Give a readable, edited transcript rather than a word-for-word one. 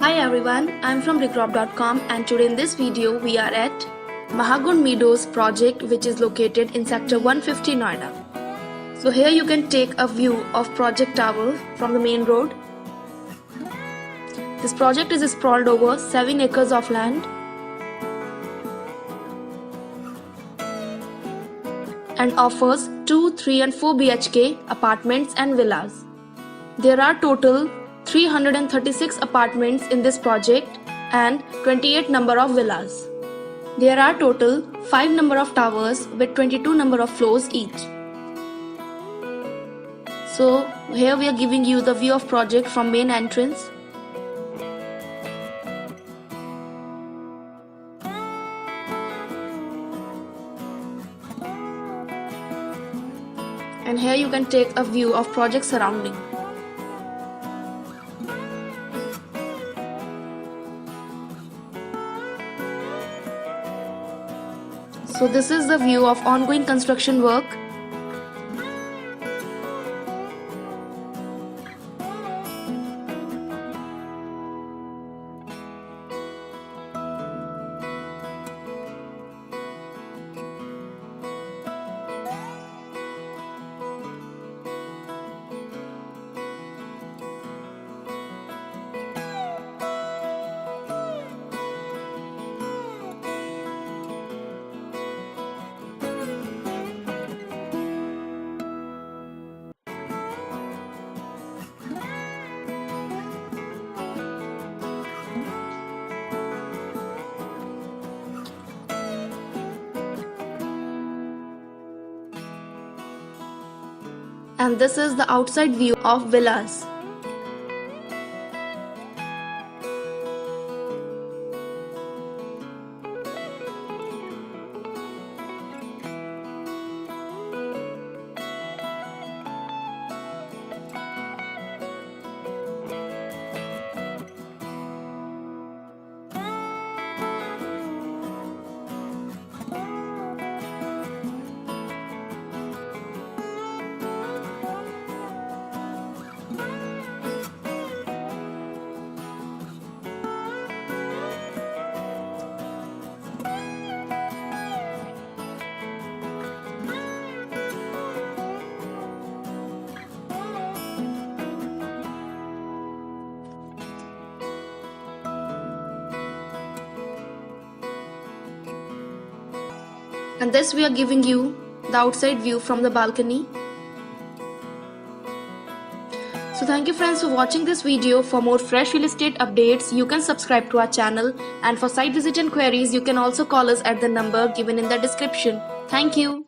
Hi everyone, I'm from Regrob.com and today in this video we are at Mahagun Meadows project which is located in sector 150 Noida. So here you can take a view of project tower from the main road. This project is sprawled over 7 acres of land and offers 2, 3 and 4 BHK apartments and villas. There are total 336 apartments in this project and 28 number of villas. There are total 5 number of towers with 22 number of floors each. So here we are giving you the view of project from main entrance. And here you can take a view of project surrounding. So this is the view of ongoing construction work. And this is the outside view of villas. And this we are giving you the outside view from the balcony. So thank you friends for watching this video. For more fresh real estate updates, you can subscribe to our channel, and for site visit and queries, you can also call us at the number given in the description. Thank you.